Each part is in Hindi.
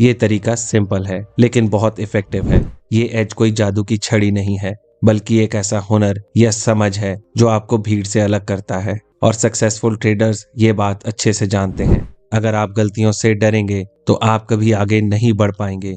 ये तरीका सिंपल है लेकिन बहुत इफेक्टिव है। ये एज कोई जादू की छड़ी नहीं है, बल्कि एक ऐसा हुनर या समझ है जो आपको भीड़ से अलग करता है। और सक्सेसफुल ट्रेडर्स ये बात अच्छे से जानते हैं। अगर आप गलतियों से डरेंगे तो आप कभी आगे नहीं बढ़ पाएंगे।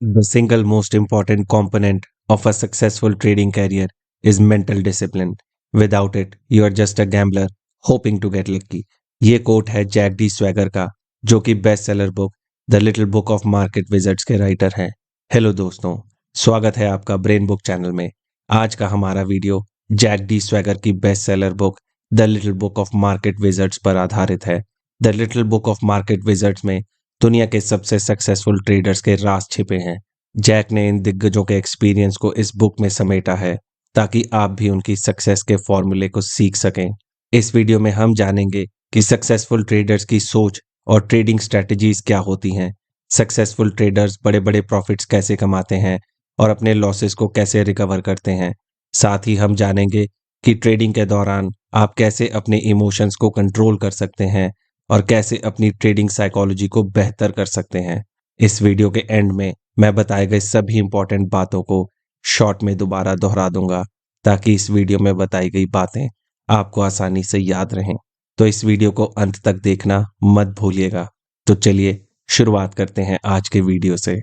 The single most important component of a successful trading career is mental discipline. Without it you are just a gambler hoping to get lucky. ये कोट है जैक डी स्वैगर का, जो कि best seller book the little book of market wizards के राइटर हैं। हेलो दोस्तों, स्वागत है आपका ब्रेन बुक चैनल में। आज का हमारा वीडियो जैक डी स्वैगर की best seller book the little book of market wizards पर आधारित है। The little book of market wizards में दुनिया के सबसे सक्सेसफुल ट्रेडर्स के राज छिपे हैं। जैक ने इन दिग्गजों के एक्सपीरियंस को इस बुक में समेटा है ताकि आप भी उनकी सक्सेस के फॉर्मूले को सीख सकें। इस वीडियो में हम जानेंगे कि सक्सेसफुल ट्रेडर्स की सोच और ट्रेडिंग स्ट्रेटजीज क्या होती हैं, सक्सेसफुल ट्रेडर्स बड़े बड़े प्रॉफिट्स कैसे कमाते हैं और अपने लॉसेस को कैसे रिकवर करते हैं। साथ ही हम जानेंगे कि ट्रेडिंग के दौरान आप कैसे अपने इमोशंस को कंट्रोल कर सकते हैं और कैसे अपनी ट्रेडिंग साइकोलॉजी को बेहतर कर सकते हैं। इस वीडियो के एंड में मैं बताए गए सभी इंपॉर्टेंट बातों को शॉर्ट में दोबारा दोहरा दूंगा ताकि इस वीडियो में बताई गई बातें आपको आसानी से याद रहें। तो इस वीडियो को अंत तक देखना मत भूलिएगा। तो चलिए शुरुआत करते हैं आज के वीडियो से।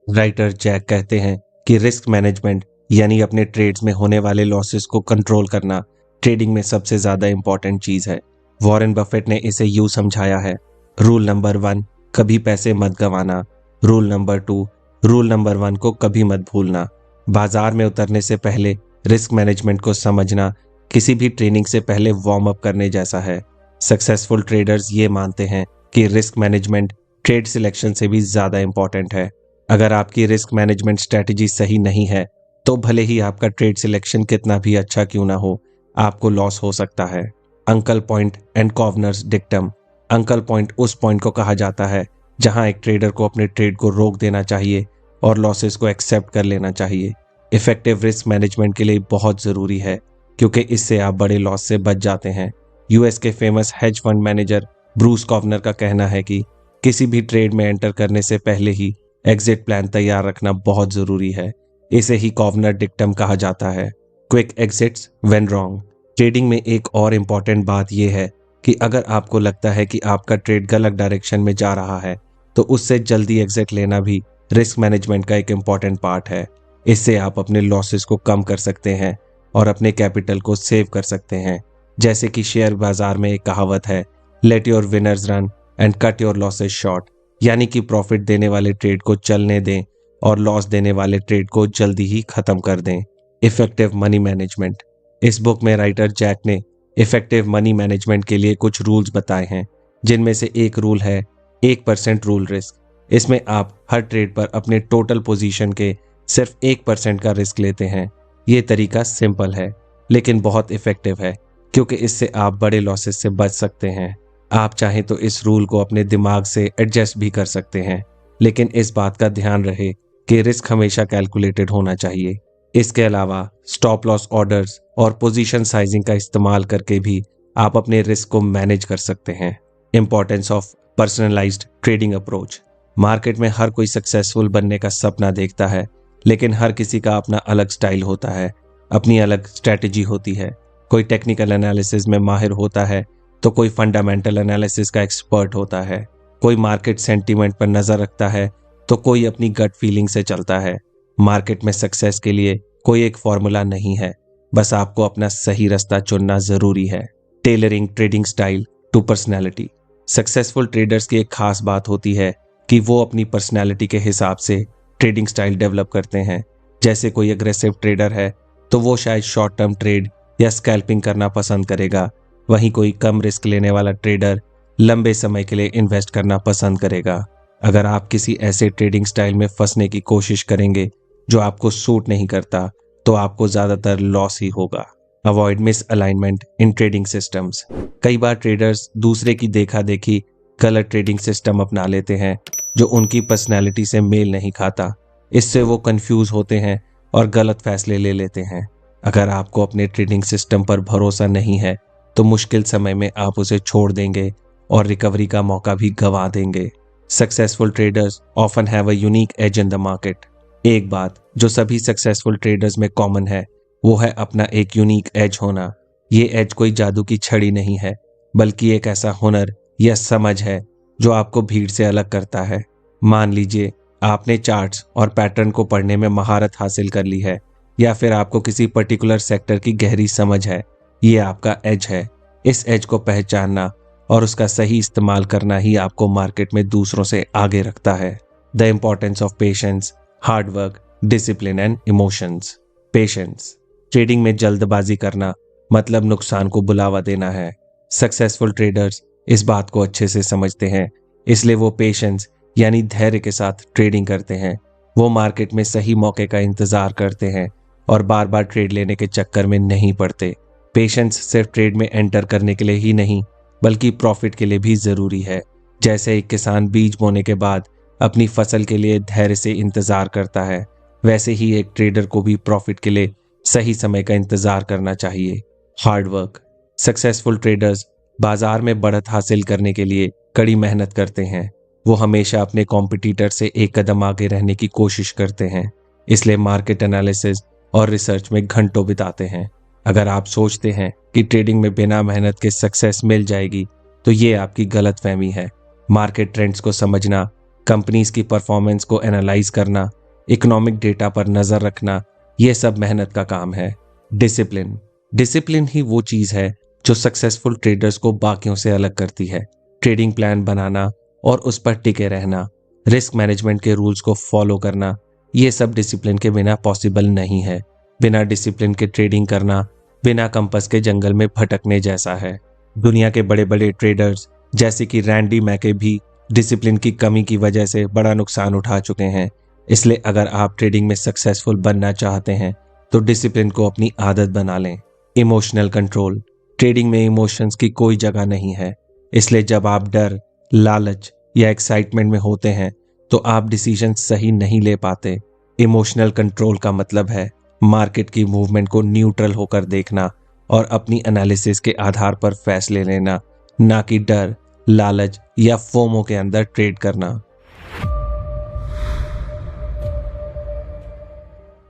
राइटर जैक कहते हैं कि रिस्क मैनेजमेंट यानी अपने ट्रेड्स में होने वाले लॉसेस को कंट्रोल करना ट्रेडिंग में सबसे ज्यादा इंपॉर्टेंट चीज है। वॉरेन बफेट ने इसे यूं समझाया है, रूल नंबर 1 कभी पैसे मत गंवाना, रूल नंबर 2 रूल नंबर 1 को कभी मत भूलना। बाजार में उतरने से पहले रिस्क मैनेजमेंट को समझना किसी भी ट्रेनिंग से पहले वार्म अप करने जैसा है। सक्सेसफुल ट्रेडर्स ये मानते हैं कि रिस्क मैनेजमेंट ट्रेड सिलेक्शन से भी ज्यादा इंपॉर्टेंट है। अगर आपकी रिस्क मैनेजमेंट स्ट्रेटजी सही नहीं है तो भले ही आपका ट्रेड सिलेक्शन कितना भी अच्छा क्यों ना हो, आपको लॉस हो सकता है। Uncle point and corners dictum. Uncle point उस पॉइंट को कहा जाता है जहां एक ट्रेडर को अपने ट्रेड को रोक देना चाहिए और लॉसेस को एक्सेप्ट कर लेना चाहिए। इफेक्टिव रिस्क मैनेजमेंट के लिए बहुत जरूरी है क्योंकि इससे आप बड़े लॉस से बच जाते हैं। यूएस के famous hedge fund manager Bruce corner का कहना है कि किसी भी ट्रेड में एंटर करने से पहले ही एग्जिट प्लान तैयार रखना बहुत जरूरी है। इसे ही कॉर्नर डिक्टम कहा जाता है, quick exits when wrong. Trading में एक और इम्पॉर्टेंट बात यह है कि अगर आपको लगता है कि आपका ट्रेड गलत डायरेक्शन में जा रहा है तो उससे जल्दी एग्जिट लेना भी रिस्क मैनेजमेंट का एक इम्पॉर्टेंट पार्ट है। इससे आप अपने लॉसेस को कम कर सकते हैं और अपने कैपिटल को सेव कर सकते हैं। जैसे कि शेयर बाजार में एक कहावत है, let your winners run and cut your losses short, यानी कि प्रॉफिट देने वाले ट्रेड को चलने दें और लॉस देने वाले ट्रेड को जल्दी ही खत्म कर दें। Effective money management. इस बुक में राइटर जैक ने इफेक्टिव मनी मैनेजमेंट के लिए कुछ रूल्स बताए हैं, जिनमें से एक रूल है 1% रूल रिस्क। इसमें आप हर ट्रेड पर अपने टोटल पोजीशन के सिर्फ 1% का रिस्क लेते हैं। ये तरीका सिंपल है लेकिन बहुत इफेक्टिव है क्योंकि इससे आप बड़े लॉसेस से बच सकते हैं। आप चाहें तो इस रूल को अपने दिमाग से एडजस्ट भी कर सकते हैं, लेकिन इस बात का ध्यान रहे कि रिस्क हमेशा कैलकुलेटेड होना चाहिए। इसके अलावा स्टॉप लॉस ऑर्डर्स और पोजीशन साइजिंग का इस्तेमाल करके भी आप अपने रिस्क को मैनेज कर सकते हैं। Importance of personalised trading approach. Market में हर कोई सक्सेसफुल बनने का सपना देखता है, लेकिन हर किसी का अपना अलग स्टाइल होता है, अपनी अलग स्ट्रैटेजी होती है। कोई टेक्निकल एनालिसिस में माहिर होता है तो कोई फंडामेंटल एनालिसिस का एक्सपर्ट होता है। कोई मार्केट सेंटीमेंट पर नजर रखता है तो कोई अपनी गट फीलिंग से चलता है। मार्केट में सक्सेस के लिए कोई एक फॉर्मूला नहीं है, बस आपको अपना सही रास्ता चुनना जरूरी है। Tailoring trading style to personality. Successful traders की एक खास बात होती है कि वो अपनी पर्सनैलिटी के हिसाब से ट्रेडिंग स्टाइल डेवलप करते हैं। जैसे कोई अग्रेसिव ट्रेडर है तो वो शायद शॉर्ट टर्म ट्रेड या स्कैल्पिंग करना पसंद करेगा, वहीं कोई कम रिस्क लेने वाला ट्रेडर लंबे समय के लिए इन्वेस्ट करना पसंद करेगा। अगर आप किसी ऐसे ट्रेडिंग स्टाइल में फंसने की कोशिश करेंगे जो आपको सूट नहीं करता तो आपको ज्यादातर लॉस ही होगा। Avoid miss alignment in trading systems. कई बार ट्रेडर्स दूसरे की देखा देखी गलत ट्रेडिंग सिस्टम अपना लेते हैं जो उनकी पर्सनैलिटी से मेल नहीं खाता। इससे वो कंफ्यूज होते हैं और गलत फैसले ले लेते हैं। अगर आपको अपने ट्रेडिंग सिस्टम पर भरोसा नहीं है तो मुश्किल समय में आप उसे छोड़ देंगे और रिकवरी का मौका भी गंवा देंगे। Successful traders often have a unique edge in the market. एक बात जो सभी सक्सेसफुल ट्रेडर्स में कॉमन है वो है अपना एक यूनिक एज होना। ये एज कोई जादू की छड़ी नहीं है, बल्कि एक ऐसा हुनर या समझ है जो आपको भीड़ से अलग करता है। मान लीजिए आपने चार्ट्स और पैटर्न को पढ़ने में महारत हासिल कर ली है, या फिर आपको किसी पर्टिकुलर सेक्टर की गहरी समझ है। ये आपका एज है। इस एज को पहचानना और उसका सही इस्तेमाल करना ही आपको मार्केट में दूसरों से आगे रखता है। The importance of patience, hard work, discipline and emotions. Patience. Trading में जल्दबाजी करना मतलब नुकसान को बुलावा देना है। सक्सेसफुल ट्रेडर्स इस बात को अच्छे से समझते हैं, इसलिए वो पेशेंस यानी धैर्य के साथ ट्रेडिंग करते हैं। वो मार्केट में सही मौके का इंतजार करते हैं और बार बार ट्रेड लेने के चक्कर में नहीं पड़ते। पेशेंस सिर्फ ट्रेड में एंटर करने के लिए ही नहीं, बल्कि प्रॉफिट के लिए भी जरूरी है। जैसे एक किसान बीज बोने के बाद अपनी फसल के लिए धैर्य से इंतजार करता है, वैसे ही एक ट्रेडर को भी प्रॉफिट के लिए सही समय का इंतजार करना चाहिए। Hard work. सक्सेसफुल ट्रेडर्स बाजार में बढ़त हासिल करने के लिए कड़ी मेहनत करते हैं। वो हमेशा अपने कॉम्पिटिटर से एक कदम आगे रहने की कोशिश करते हैं, इसलिए मार्केट एनालिसिस और रिसर्च में घंटों बिताते हैं। अगर आप सोचते हैं कि ट्रेडिंग में बिना मेहनत के सक्सेस मिल जाएगी तो ये आपकी गलतफहमी है। मार्केट ट्रेंड्स को समझना, कंपनीज की परफॉर्मेंस को एनालाइज करना, इकोनॉमिक डेटा पर नजर रखना, ये सब मेहनत का काम है। डिसिप्लिन। डिसिप्लिन ही वो चीज है जो सक्सेसफुल ट्रेडर्स को बाकियों से अलग करती है। ट्रेडिंग प्लान बनाना और उस पर टिके रहना, रिस्क मैनेजमेंट के रूल्स को फॉलो करना, ये सब डिसिप्लिन के बिना पॉसिबल नहीं है। बिना डिसिप्लिन के ट्रेडिंग करना बिना कंपास के जंगल में भटकने जैसा है। दुनिया के बड़े बड़े ट्रेडर्स जैसे कि रैंडी मैके भी डिसिप्लिन की कमी की वजह से बड़ा नुकसान उठा चुके हैं। इसलिए अगर आप ट्रेडिंग में सक्सेसफुल बनना चाहते हैं तो डिसिप्लिन को अपनी आदत बना लें। Emotional control. ट्रेडिंग में इमोशंस की कोई जगह नहीं है, इसलिए जब आप डर, लालच या एक्साइटमेंट में होते हैं तो आप डिसीजन सही नहीं ले पाते। इमोशनल कंट्रोल का मतलब है मार्केट की मूवमेंट को न्यूट्रल होकर देखना और अपनी एनालिसिस के आधार पर फैसले लेना, ना कि डर, लालच या फोमो के अंदर ट्रेड करना।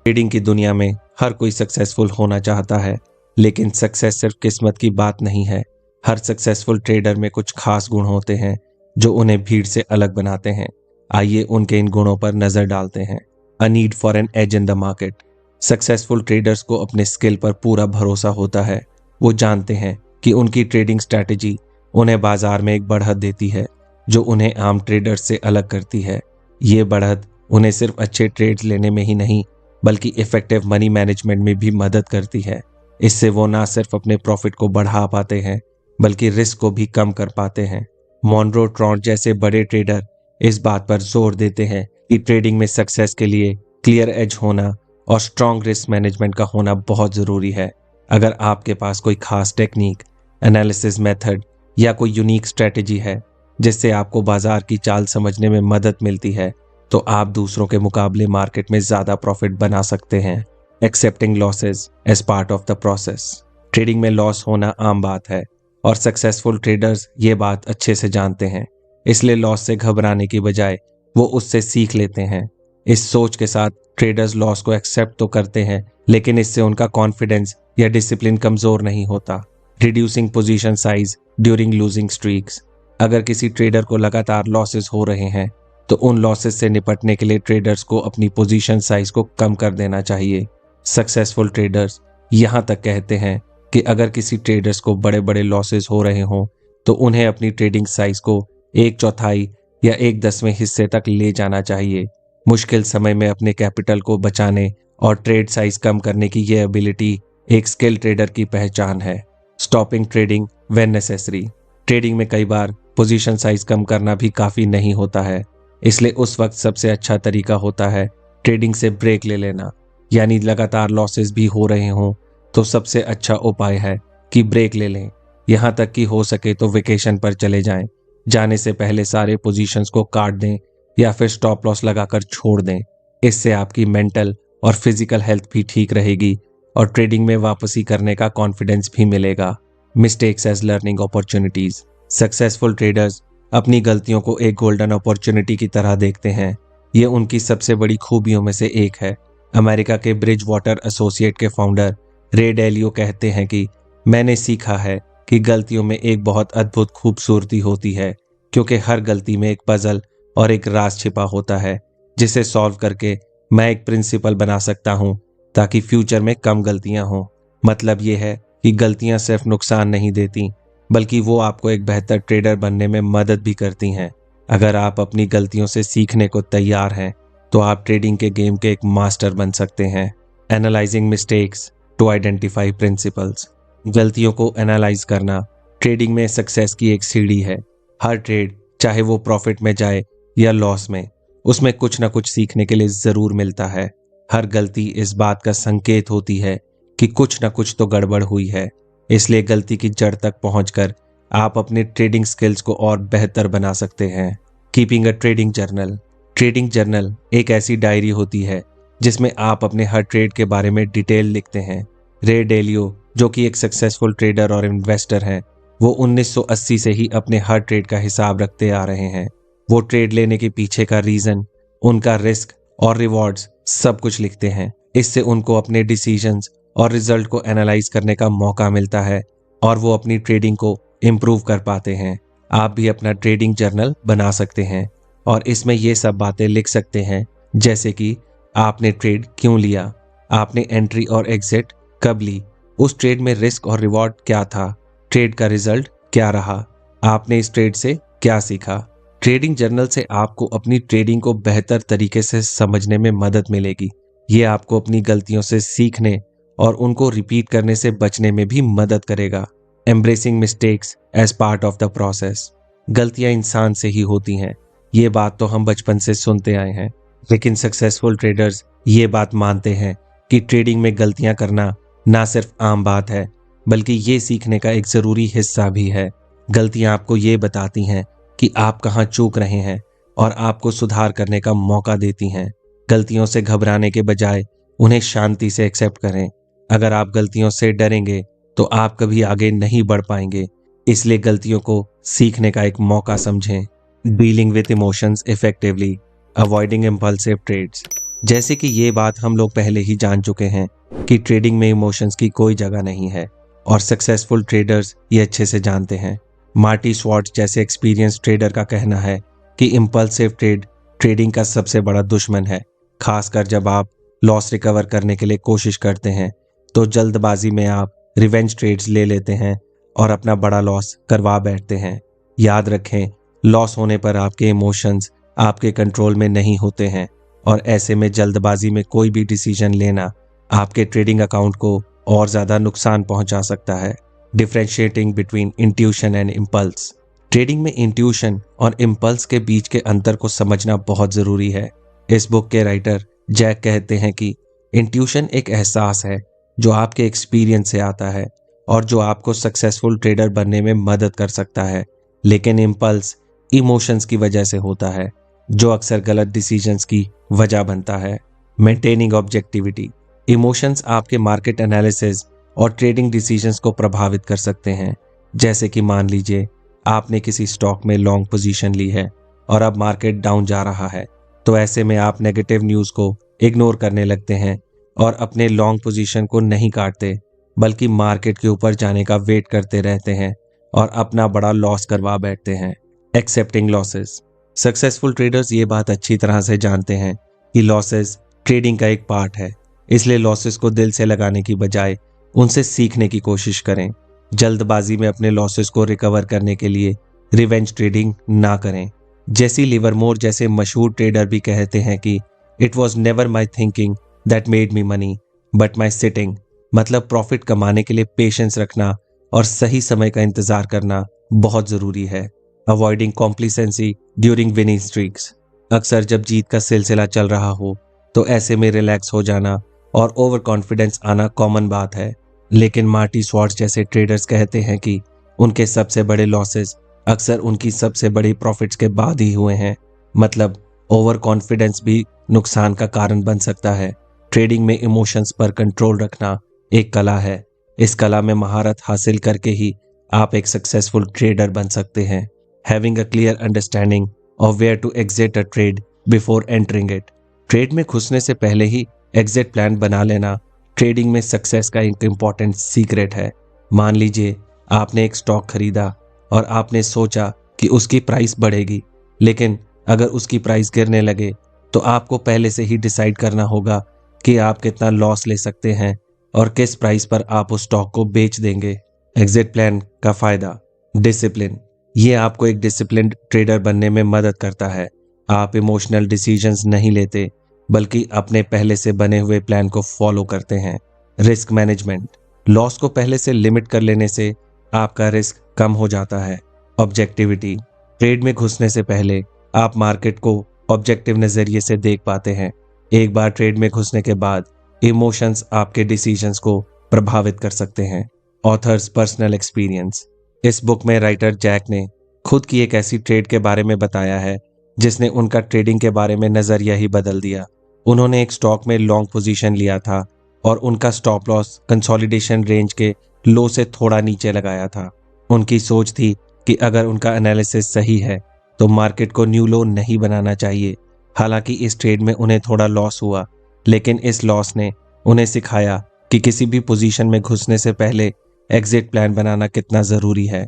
ट्रेडिंग की दुनिया में हर कोई सक्सेसफुल होना चाहता है, लेकिन सक्सेस सिर्फ किस्मत की बात नहीं है। हर सक्सेसफुल ट्रेडर में कुछ खास गुण होते हैं जो उन्हें भीड़ से अलग बनाते हैं। आइए उनके इन गुणों पर नजर डालते हैं। A need for an edge in the market. Successful traders को अपने स्किल पर पूरा भरोसा होता है। वो जानते हैं कि उनकी ट्रेडिंग स्ट्रैटेजी उन्हें बाजार में एक बढ़त देती है जो उन्हें आम ट्रेडर्स से अलग करती है। ये बढ़त उन्हें सिर्फ अच्छे ट्रेड्स लेने में ही नहीं, बल्कि इफेक्टिव मनी मैनेजमेंट में भी मदद करती है। इससे वो ना सिर्फ अपने प्रॉफिट को बढ़ा पाते हैं, बल्कि रिस्क को भी कम कर पाते हैं। मॉनरो ट्रॉन्ट जैसे बड़े ट्रेडर इस बात पर जोर देते हैं कि ट्रेडिंग में सक्सेस के लिए क्लियर एज होना और स्ट्रॉन्ग रिस्क मैनेजमेंट का होना बहुत जरूरी है। अगर आपके पास कोई खास टेक्निक, एनालिसिस मेथड या कोई यूनिक स्ट्रेटेजी है जिससे आपको बाजार की चाल समझने में मदद मिलती है, तो आप दूसरों के मुकाबले मार्केट में ज्यादा प्रॉफिट बना सकते हैं। Accepting losses as part of the process. Trading में लॉस होना आम बात है और सक्सेसफुल ट्रेडर्स ये बात अच्छे से जानते हैं, इसलिए लॉस से घबराने की बजाय वो उससे सीख लेते हैं। इस सोच के साथ ट्रेडर्स लॉस को एक्सेप्ट तो करते हैं, लेकिन इससे उनका कॉन्फिडेंस या डिसिप्लिन कमजोर नहीं होता। Reducing position size during losing streaks. अगर किसी ट्रेडर को लगातार लॉसेस हो रहे हैं तो उन लॉसेस से निपटने के लिए ट्रेडर्स को अपनी पोजीशन साइज को कम कर देना चाहिए। सक्सेसफुल ट्रेडर्स यहां तक कहते हैं कि अगर किसी ट्रेडर्स को बड़े बड़े लॉसेस हो रहे हों तो उन्हें अपनी ट्रेडिंग साइज को 1/4 या 1/10 हिस्से तक ले जाना चाहिए। मुश्किल समय में अपने कैपिटल को बचाने और ट्रेड साइज कम करने की यह एबिलिटी एक स्किल ट्रेडर की पहचान है। Stopping trading when necessary. Trading में कई बार पोजीशन साइज कम करना भी काफी नहीं होता है, इसलिए उस वक्त सबसे अच्छा तरीका होता है ट्रेडिंग से ब्रेक ले लेना। यानी लगातार लॉसेस भी हो रहे हों तो सबसे अच्छा उपाय है कि ब्रेक ले लें। यहां तक कि हो सके तो वेकेशन पर चले जाएं। जाने से पहले सारे पोजीशंस को काट दें या फिर स्टॉप लॉस लगाकर छोड़ दें। इससे आपकी मेंटल और फिजिकल हेल्थ भी ठीक रहेगी और ट्रेडिंग में वापसी करने का कॉन्फिडेंस भी मिलेगा। Mistakes as learning opportunities. Successful traders अपनी गलतियों को एक गोल्डन अपॉर्चुनिटी की तरह देखते हैं। ये उनकी सबसे बड़ी खूबियों में से एक है। अमेरिका के ब्रिज वाटर एसोसिएट के फाउंडर रे डेलियो कहते हैं कि मैंने सीखा है कि गलतियों में एक बहुत अद्भुत खूबसूरती होती है, क्योंकि हर गलती में एक पजल और एक राज छिपा होता है जिसे सॉल्व करके मैं एक प्रिंसिपल बना सकता हूं ताकि फ्यूचर में कम गलतियां हों। मतलब ये है कि गलतियां सिर्फ नुकसान नहीं देती, बल्कि वो आपको एक बेहतर ट्रेडर बनने में मदद भी करती हैं। अगर आप अपनी गलतियों से सीखने को तैयार हैं तो आप ट्रेडिंग के गेम के एक मास्टर बन सकते हैं। Analysing mistakes to identify principles. गलतियों को एनालाइज करना ट्रेडिंग में सक्सेस की एक सीढ़ी है। हर ट्रेड, चाहे वो प्रॉफिट में जाए या लॉस में, उसमें कुछ ना कुछ सीखने के लिए जरूर मिलता है। हर गलती इस बात का संकेत होती है कि कुछ ना कुछ तो गड़बड़ हुई है। इसलिए गलती की जड़ तक पहुंचकर आप अपने ट्रेडिंग स्किल्स को और बेहतर बना सकते हैं। Keeping a trading journal. Trading journal एक ऐसी डायरी होती है जिसमें आप अपने हर ट्रेड के बारे में डिटेल लिखते हैं। रे डेलियो, जो कि एक सक्सेसफुल ट्रेडर और इन्वेस्टर हैं, वो 1980 से ही अपने हर ट्रेड का हिसाब रखते आ रहे हैं। वो ट्रेड लेने के पीछे का रीजन, उनका रिस्क और रिवॉर्ड्स सब कुछ लिखते हैं। इससे उनको अपने डिसीजंस और रिजल्ट को एनालाइज करने का मौका मिलता है और वो अपनी ट्रेडिंग को इम्प्रूव कर पाते हैं। आप भी अपना ट्रेडिंग जर्नल बना सकते हैं और इसमें ये सब बातें लिख सकते हैं, जैसे कि आपने ट्रेड क्यों लिया, आपने एंट्री और एग्जिट कब ली, उस ट्रेड में रिस्क और रिवॉर्ड क्या था, ट्रेड का रिजल्ट क्या रहा, आपने इस ट्रेड से क्या सीखा। ट्रेडिंग जर्नल से आपको अपनी ट्रेडिंग को बेहतर तरीके से समझने में मदद मिलेगी। ये आपको अपनी गलतियों से सीखने और उनको रिपीट करने से बचने में भी मदद करेगा। Embracing mistakes as part of the process. गलतियां इंसान से ही होती हैं, ये बात तो हम बचपन से सुनते आए हैं, लेकिन सक्सेसफुल ट्रेडर्स ये बात मानते हैं कि ट्रेडिंग में गलतियां करना ना सिर्फ आम बात है, बल्कि ये सीखने का एक जरूरी हिस्सा भी है। गलतियां आपको ये बताती हैं कि आप कहाँ चूक रहे हैं और आपको सुधार करने का मौका देती हैं। गलतियों से घबराने के बजाय उन्हें शांति से एक्सेप्ट करें। अगर आप गलतियों से डरेंगे तो आप कभी आगे नहीं बढ़ पाएंगे। इसलिए गलतियों को सीखने का एक मौका समझें। Dealing with emotions effectively, avoiding impulsive trades. जैसे कि ये बात हम लोग पहले ही जान चुके हैं कि ट्रेडिंग में इमोशंस की कोई जगह नहीं है और सक्सेसफुल ट्रेडर्स ये अच्छे से जानते हैं। मार्टी स्वॉर्ट्स जैसे एक्सपीरियंस ट्रेडर का कहना है कि इम्पल्सिव ट्रेड ट्रेडिंग का सबसे बड़ा दुश्मन है। खासकर जब आप लॉस रिकवर करने के लिए कोशिश करते हैं तो जल्दबाजी में आप रिवेंज ट्रेड्स ले लेते हैं और अपना बड़ा लॉस करवा बैठते हैं। याद रखें, लॉस होने पर आपके इमोशंस आपके कंट्रोल में नहीं होते हैं और ऐसे में जल्दबाजी में कोई भी डिसीजन लेना आपके ट्रेडिंग अकाउंट को और ज्यादा नुकसान पहुंचा सकता है। Differentiating between intuition and impulse. Trading में इंट्यूशन और इम्पल्स के बीच के अंतर को समझना बहुत जरूरी है। इस बुक के राइटर जैक कहते हैं कि इंट्यूशन एक एहसास है जो आपके एक्सपीरियंस से आता है और जो आपको सक्सेसफुल ट्रेडर बनने में मदद कर सकता है, लेकिन इम्पल्स इमोशंस की वजह से होता है जो अक्सर गलत डिसीजंस की वजह बनता है। Maintaining objectivity. इमोशंस आपके मार्केट एनालिसिस और ट्रेडिंग डिसीजंस को प्रभावित कर सकते हैं। जैसे कि मान लीजिए आपने किसी स्टॉक में लॉन्ग पोजीशन ली है और अब मार्केट डाउन जा रहा है, तो ऐसे में आप नेगेटिव न्यूज़ को इग्नोर करने लगते हैं और अपने लॉन्ग पोजीशन को नहीं काटते, बल्कि मार्केट के ऊपर जाने का वेट करते रहते हैं और अपना बड़ा लॉस करवा बैठते हैं। Accepting losses. सक्सेसफुल ट्रेडर्स ये बात अच्छी तरह से जानते हैं कि लॉसेस ट्रेडिंग का एक पार्ट है, इसलिए लॉसेस को दिल से लगाने की बजाय उनसे सीखने की कोशिश करें। जल्दबाजी में अपने लॉसेस को रिकवर करने के लिए रिवेंज ट्रेडिंग ना करें। जेसी लिवरमोर जैसे मशहूर ट्रेडर भी कहते हैं कि it was never my thinking that made me money but my sitting. मतलब प्रॉफिट कमाने के लिए पेशेंस रखना और सही समय का इंतजार करना बहुत जरूरी है। Avoiding complacency during winning streaks. अक्सर जब जीत का सिलसिला चल रहा हो तो ऐसे में रिलैक्स हो जाना और ओवर कॉन्फिडेंस आना कॉमन बात है, लेकिन मार्टी स्वॉर्ट्स जैसे ट्रेडर्स कहते हैं कि उनके सबसे बड़े लॉसेस अक्सर उनकी सबसे बड़ी प्रॉफिट्स के बाद ही हुए हैं। मतलब ओवर कॉन्फिडेंस भी नुकसान का कारण बन सकता है। ट्रेडिंग में इमोशंस पर कंट्रोल रखना एक कला है। इस कला में महारत हासिल करके ही आप एक सक्सेसफुल ट्रेडर बन सकते हैं। Having a clear understanding of where to exit a trade before entering it. Trade में घुसने से पहले ही एग्जिट प्लान बना लेना ट्रेडिंग में सक्सेस का एक इम्पॉर्टेंट सीक्रेट है। मान लीजिए आपने एक स्टॉक खरीदा और आपने सोचा कि उसकी प्राइस बढ़ेगी, लेकिन अगर उसकी प्राइस गिरने लगे तो आपको पहले से ही डिसाइड करना होगा कि आप कितना लॉस ले सकते हैं और किस प्राइस पर आप उस स्टॉक को बेच देंगे। एग्जिट प्लान का फायदा, डिसिप्लिन। ये आपको एक डिसिप्लिन्ड ट्रेडर बनने में मदद करता है। आप इमोशनल डिसीजंस नहीं लेते, बल्कि अपने पहले से बने हुए प्लान को फॉलो करते हैं। Risk management. लॉस को पहले से लिमिट कर लेने से आपका रिस्क कम हो जाता है। ऑब्जेक्टिविटी। ट्रेड में घुसने से पहले आप मार्केट को ऑब्जेक्टिव नजरिए से देख पाते हैं। एक बार ट्रेड में घुसने के बाद इमोशंस आपके डिसीजंस को प्रभावित कर सकते हैं। Authors personal experience. इस बुक में राइटर जैक ने खुद की एक ऐसी ट्रेड के बारे में बताया है जिसने उनका ट्रेडिंग के बारे में नजरिया ही बदल दिया। उन्होंने एक स्टॉक में लॉन्ग पोजीशन लिया था और उनका स्टॉप लॉस कंसोलिडेशन रेंज के लो से थोड़ा नीचे लगाया था। उनकी सोच थी कि अगर उनका एनालिसिस सही है तो मार्केट को न्यू लो नहीं बनाना चाहिए। हालांकि इस ट्रेड में उन्हें थोड़ा लॉस हुआ, लेकिन इस लॉस ने उन्हें सिखाया कि किसी भी पोजीशन में घुसने से पहले एग्जिट प्लान बनाना कितना जरूरी है।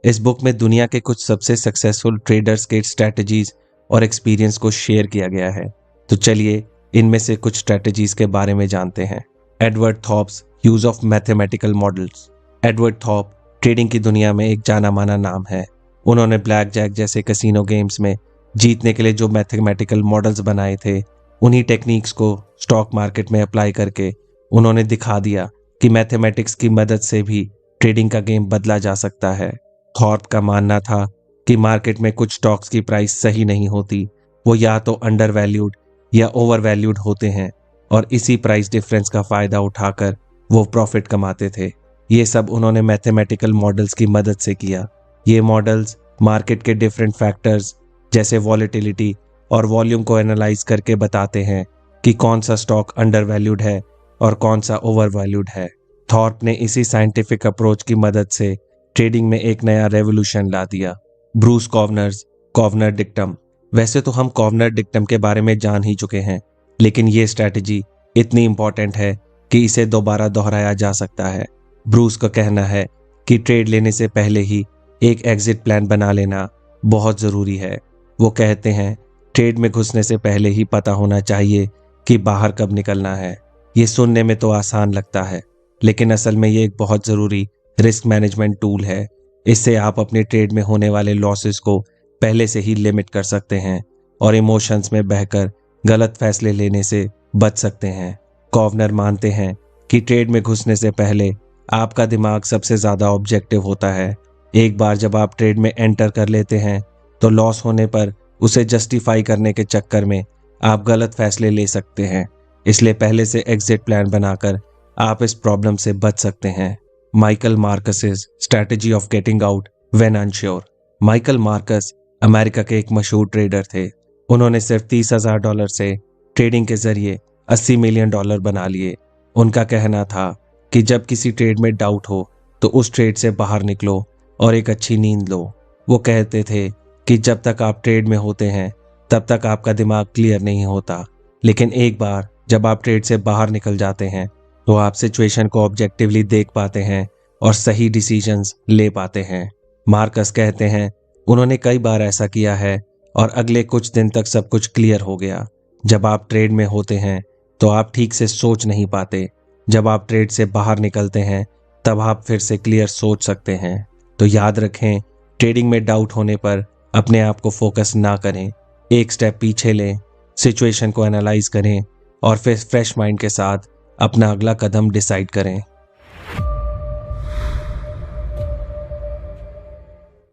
इस बुक में दुनिया के कुछ सबसे सक्सेसफुल ट्रेडर्स के स्ट्रैटेजीज और एक्सपीरियंस को शेयर किया गया है। तो चलिए इनमें से कुछ स्ट्रैटेजीज के बारे में जानते हैं। Edward Thorp's use of mathematical models. Edward Thorp trading की दुनिया में एक जाना माना नाम है। उन्होंने ब्लैक जैक जैसे कैसीनो गेम्स में जीतने के लिए जो मैथमेटिकल मॉडल्स बनाए थे, उन्हीं टेक्निक्स को स्टॉक मार्केट में अप्लाई करके उन्होंने दिखा दिया कि मैथमेटिक्स की मदद से भी ट्रेडिंग का गेम बदला जा सकता है। थॉर्प का मानना था कि मार्केट में कुछ स्टॉक्स की प्राइस सही नहीं होती, वो या तो अंडर वैल्यूड या ओवर वैल्यूड होते हैं, और इसी प्राइस डिफरेंस का फायदा उठाकर वो प्रॉफिट कमाते थे। ये सब उन्होंने मैथमेटिकल मॉडल्स की मदद से किया। ये मॉडल्स मार्केट के डिफरेंट फैक्टर्स जैसे वॉलेटिलिटी और वॉल्यूम को एनालाइज करके बताते हैं कि कौन सा स्टॉक अंडर वैल्यूड है और कौन सा ओवर वैल्यूड है। थॉर्प ने इसी साइंटिफिक अप्रोच की मदद से ट्रेडिंग में एक नया रेवोल्यूशन ला दिया। Bruce corner dictum. वैसे तो हम कॉर्नर डिक्टम के बारे में जान ही चुके हैं, लेकिन ये स्ट्रैटेजी इतनी इंपॉर्टेंट है कि इसे दोबारा दोहराया जा सकता है। ब्रूस का कहना है कि ट्रेड लेने से पहले ही एक एग्जिट प्लान बना लेना बहुत ज़रूरी है। वो कहते हैं ट्रेड में घुसने से पहले ही पता होना चाहिए कि बाहर कब निकलना है। ये सुनने में तो आसान लगता है, लेकिन असल में ये एक बहुत ज़रूरी रिस्क मैनेजमेंट टूल है। इससे आप अपने ट्रेड में होने वाले लॉसेस को पहले से ही लिमिट कर सकते हैं और इमोशंस में बहकर गलत फैसले लेने से बच सकते हैं। कॉर्नर मानते हैं कि ट्रेड में घुसने से पहले आपका दिमाग सबसे ज़्यादा ऑब्जेक्टिव होता है। एक बार जब आप ट्रेड में एंटर कर लेते हैं तो लॉस होने पर उसे जस्टिफाई करने के चक्कर में आप गलत फैसले ले सकते हैं। इसलिए पहले से एग्जिट प्लान बनाकर आप इस प्रॉब्लम से बच सकते हैं। Michael Marcus strategy of getting out when unsure. Michael Marcus America के एक मशहूर ट्रेडर थे। उन्होंने सिर्फ $30,000 से ट्रेडिंग के जरिए $80 मिलियन बना लिए। उनका कहना था कि जब किसी ट्रेड में डाउट हो तो उस ट्रेड से बाहर निकलो और एक अच्छी नींद लो। वो कहते थे कि जब तक आप ट्रेड में होते हैं तब तक आपका दिमाग क्लियर नहीं होता, लेकिन एक बार जब आप ट्रेड से बाहर निकल जाते हैं तो आप सिचुएशन को ऑब्जेक्टिवली देख पाते हैं और सही डिसीजंस ले पाते हैं। मार्कस कहते हैं उन्होंने कई बार ऐसा किया है और अगले कुछ दिन तक सब कुछ क्लियर हो गया। जब आप ट्रेड में होते हैं तो आप ठीक से सोच नहीं पाते, जब आप ट्रेड से बाहर निकलते हैं तब आप फिर से क्लियर सोच सकते हैं। तो याद रखें, ट्रेडिंग में डाउट होने पर अपने आप को फोकस ना करें, एक स्टेप पीछे लें, सिचुएशन को एनालाइज करें और फिर फ्रेश माइंड के साथ अपना अगला कदम डिसाइड करें।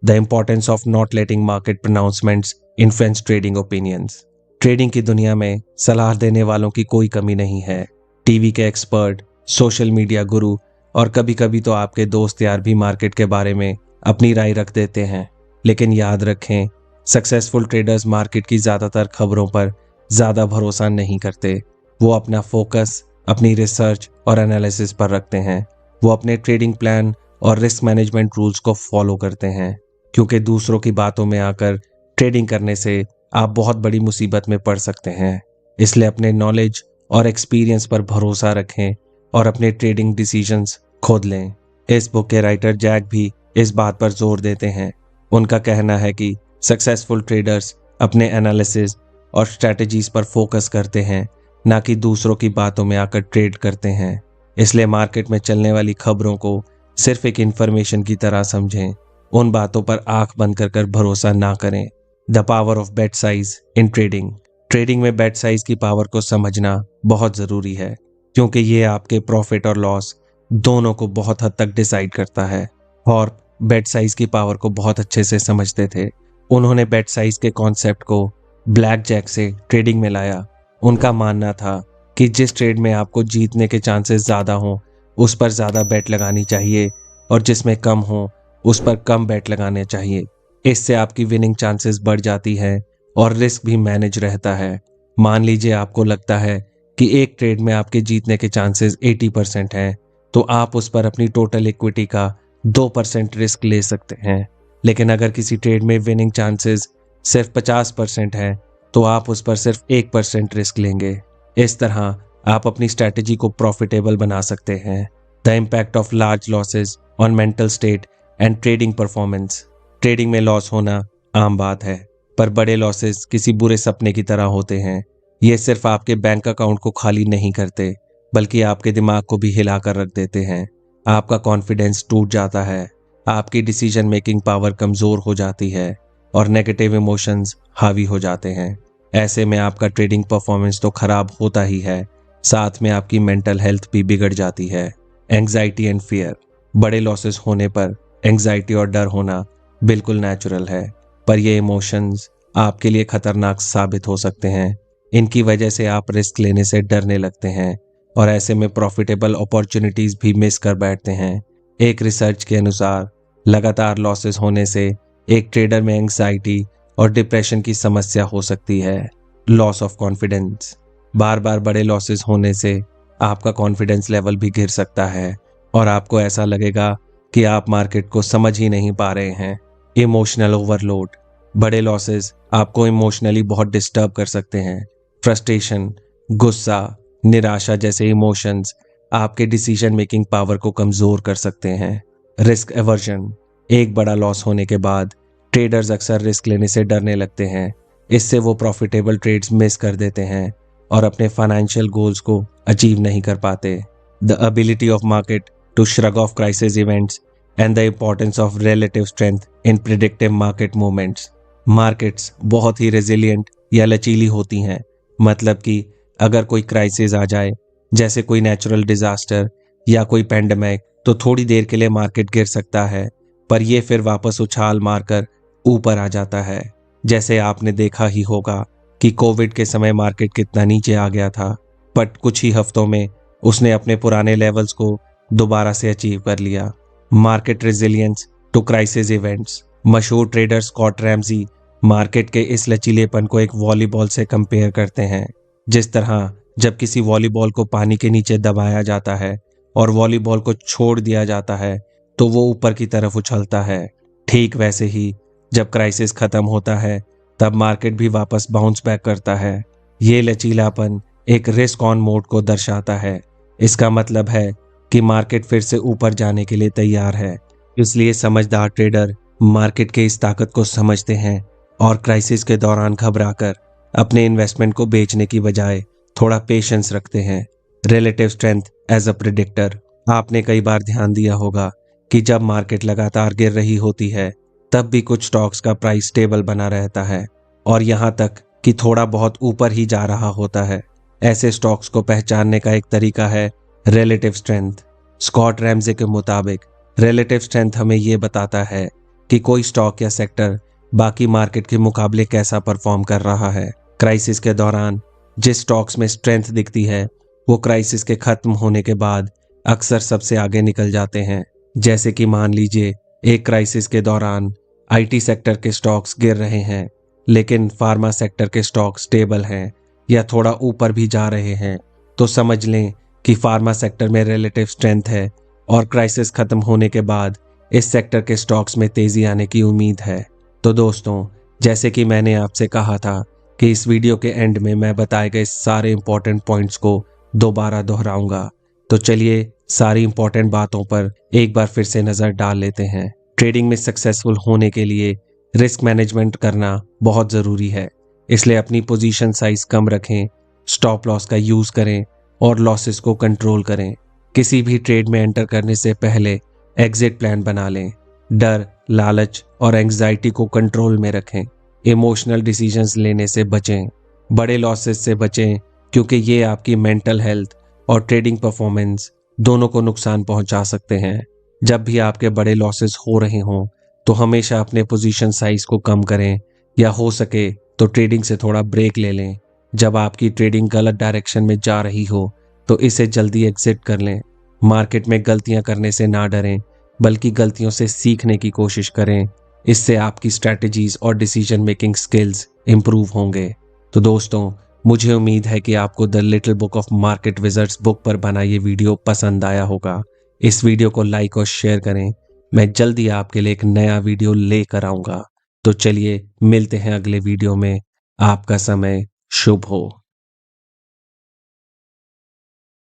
The importance of not letting market pronouncements influence trading opinions. Trading की दुनिया में सलाह देने वालों की कोई कमी नहीं है। टीवी के एक्सपर्ट, सोशल मीडिया गुरु और कभी कभी तो आपके दोस्त यार भी मार्केट के बारे में अपनी राय रख देते हैं। लेकिन याद रखें, सक्सेसफुल ट्रेडर्स मार्केट की ज़्यादातर खबरों पर ज़्यादा भरोसा नहीं करते। वो अपना फोकस अपनी रिसर्च और एनालिसिस पर रखते हैं। वो अपने ट्रेडिंग प्लान और रिस्क मैनेजमेंट रूल्स को फॉलो करते हैं, क्योंकि दूसरों की बातों में आकर ट्रेडिंग करने से आप बहुत बड़ी मुसीबत में पड़ सकते हैं। इसलिए अपने नॉलेज और एक्सपीरियंस पर भरोसा रखें और अपने ट्रेडिंग डिसीजंस खुद लें। इस बुक के राइटर जैक भी इस बात पर जोर देते हैं। उनका कहना है कि सक्सेसफुल ट्रेडर्स अपने एनालिसिस और स्ट्रेटजीज पर फोकस करते हैं, ना कि दूसरों की बातों में आकर ट्रेड करते हैं। इसलिए मार्केट में चलने वाली खबरों को सिर्फ एक इंफॉर्मेशन की तरह समझें। उन बातों पर आंख बंद कर भरोसा ना करें। The power of bat size in trading. Trading में बेट साइज की पावर को समझना बहुत ज़रूरी है, क्योंकि ये आपके प्रॉफिट और लॉस दोनों को बहुत हद तक डिसाइड करता है। और बेट साइज की पावर को बहुत अच्छे से समझते थे। उन्होंने बेट साइज के कॉन्सेप्ट को ब्लैक जैक से ट्रेडिंग में लाया। उनका मानना था कि जिस ट्रेड में आपको जीतने के चांसेस ज़्यादा हों उस पर ज़्यादा बेट लगानी चाहिए, और जिसमें कम हो उस पर कम बेट लगाने चाहिए। इससे आपकी विनिंग चांसेस बढ़ जाती है और रिस्क भी मैनेज रहता है। मान लीजिए आपको लगता है कि एक ट्रेड में आपके जीतने के चांसेस 80% हैं, तो आप उस पर अपनी टोटल इक्विटी का 2% रिस्क ले सकते हैं। लेकिन अगर किसी ट्रेड में विनिंग चांसेस सिर्फ 50% हैं, तो आप उस पर सिर्फ 1% रिस्क लेंगे। इस तरह आप अपनी स्ट्रैटेजी को प्रॉफिटेबल बना सकते हैं। The impact of large losses on mental state and trading performance. Trading में लॉस होना आम बात है, पर बड़े लॉसेस किसी बुरे सपने की तरह होते हैं। ये सिर्फ आपके बैंक अकाउंट को खाली नहीं करते, बल्कि आपके दिमाग को भी हिलाकर रख देते हैं। आपका कॉन्फिडेंस टूट जाता है, आपकी डिसीजन मेकिंग पावर कमज़ोर हो जाती है और नेगेटिव इमोशंस हावी हो जाते हैं। ऐसे में आपका ट्रेडिंग परफॉर्मेंस तो खराब होता ही है, साथ में आपकी मेंटल हेल्थ भी बिगड़ जाती है। Anxiety and fear. बड़े लॉसेस होने पर एंग्जाइटी और डर होना बिल्कुल नेचुरल है, पर ये इमोशंस आपके लिए खतरनाक साबित हो सकते हैं। इनकी वजह से आप रिस्क लेने से डरने लगते हैं और ऐसे में प्रॉफिटेबल अपॉर्चुनिटीज भी मिस कर बैठते हैं। एक रिसर्च के अनुसार लगातार लॉसेस होने से एक ट्रेडर में एंग्जाइटी और डिप्रेशन की समस्या हो सकती है। Loss of confidence. बार बार बड़े लॉसेस होने से आपका कॉन्फिडेंस लेवल भी गिर सकता है और आपको ऐसा लगेगा कि आप मार्केट को समझ ही नहीं पा रहे हैं। Emotional overload. बड़े लॉसेस आपको इमोशनली बहुत डिस्टर्ब कर सकते हैं। फ्रस्ट्रेशन, गुस्सा, निराशा जैसे इमोशंस आपके डिसीजन मेकिंग पावर को कमज़ोर कर सकते हैं। Risk aversion. एक बड़ा लॉस होने के बाद ट्रेडर्स अक्सर रिस्क लेने से डरने लगते हैं। इससे वो प्रॉफिटेबल ट्रेड्स मिस कर देते हैं और अपने फाइनेंशियल गोल्स को अचीव नहीं कर पाते। The ability of market to shrug off crisis events and the importance of relative strength in predictive market movements. Markets बहुत ही रेजिलिएंट या लचीली होती हैं। मतलब कि अगर कोई क्राइसिस आ जाए, जैसे कोई नेचुरल डिजास्टर या कोई पैंडेमिक, तो थोड़ी देर के लिए मार्केट गिर सकता है, पर यह फिर वापस उछाल मारकर ऊपर आ जाता है। जैसे आपने देखा ही होगा कि कोविड के समय मार्केट कितना नीचे आ गया था, बट कुछ ही हफ्तों में उसने अपने पुराने लेवल्स को दोबारा से अचीव कर लिया। Market resilience to crisis events. मशहूर ट्रेडर स्कॉट रैमजी मार्केट के इस लचीलेपन को एक वॉलीबॉल से कंपेयर करते हैं। जिस तरह जब किसी वॉलीबॉल को पानी के नीचे दबाया जाता है और वॉलीबॉल को छोड़ दिया जाता है तो वो ऊपर की तरफ उछलता है, ठीक वैसे ही जब क्राइसिस खत्म होता है तब मार्केट भी वापस बाउंस बैक करता है। ये लचीलापन एक रिस्क ऑन मोड को दर्शाता है। इसका मतलब है कि मार्केट फिर से ऊपर जाने के लिए तैयार है। इसलिए समझदार ट्रेडर मार्केट के इस ताकत को समझते हैं और क्राइसिस के दौरान घबराकर अपने इन्वेस्टमेंट को बेचने की बजाय थोड़ा पेशेंस रखते हैं। Relative strength as a predictor. आपने कई बार ध्यान दिया होगा कि जब मार्केट लगातार गिर रही होती है तब भी कुछ स्टॉक्स का प्राइस स्टेबल बना रहता है और यहाँ तक कि थोड़ा बहुत ऊपर ही जा रहा होता है। ऐसे स्टॉक्स को पहचानने का एक तरीका है रिलेटिव स्ट्रेंथ। स्कॉट रैमजे के मुताबिक रिलेटिव स्ट्रेंथ हमें ये बताता है कि कोई स्टॉक या सेक्टर बाकी मार्केट के मुकाबले कैसा परफॉर्म कर रहा है। क्राइसिस के दौरान जिस स्टॉक्स में स्ट्रेंथ दिखती है वो क्राइसिस के खत्म होने के बाद अक्सर सबसे आगे निकल जाते हैं। जैसे कि मान लीजिए एक क्राइसिस के दौरान आईटी सेक्टर के स्टॉक्स गिर रहे हैं, लेकिन फार्मा सेक्टर के स्टॉक स्टेबल हैं या थोड़ा ऊपर भी जा रहे हैं तो समझ लें कि फार्मा सेक्टर में रिलेटिव स्ट्रेंथ है और क्राइसिस खत्म होने के बाद इस सेक्टर के स्टॉक्स में तेजी आने की उम्मीद है। तो दोस्तों, जैसे कि मैंने आपसे कहा था कि इस वीडियो के एंड में मैं बताए गए सारे इंपॉर्टेंट पॉइंट्स को दोबारा दोहराऊंगा। तो चलिए सारी इंपॉर्टेंट बातों पर एक बार फिर से नजर डाल लेते हैं। ट्रेडिंग में सक्सेसफुल होने के लिए रिस्क मैनेजमेंट करना बहुत जरूरी है, इसलिए अपनी पोजीशन साइज कम रखें, स्टॉप लॉस का यूज करें और लॉसेस को कंट्रोल करें। किसी भी ट्रेड में एंटर करने से पहले एग्जिट प्लान बना लें। डर, लालच और एंग्जाइटी को कंट्रोल में रखें। इमोशनल डिसीजंस लेने से बचें। बड़े लॉसेस से बचें क्योंकि ये आपकी मेंटल हेल्थ और ट्रेडिंग परफॉर्मेंस दोनों को नुकसान पहुंचा सकते हैं। जब भी आपके बड़े लॉसेस हो रहे हों तो हमेशा अपने पोजीशन साइज को कम करें या हो सके तो ट्रेडिंग से थोड़ा ब्रेक ले लें। जब आपकी ट्रेडिंग गलत डायरेक्शन में जा रही हो तो इसे जल्दी एग्जिट कर लें। मार्केट में गलतियां करने से ना डरें, बल्कि गलतियों से सीखने की कोशिश करें। इससे आपकी स्ट्रैटेजीज और डिसीजन मेकिंग स्किल्स इंप्रूव होंगे। तो दोस्तों, मुझे उम्मीद है कि आपको the little book of market wizards book पर बना ये वीडियो पसंद आया होगा। इस वीडियो को लाइक और शेयर करें। मैं जल्दी आपके लिए एक नया वीडियो लेकर आऊंगा। तो चलिए मिलते हैं अगले वीडियो में। आपका समय शुभ हो।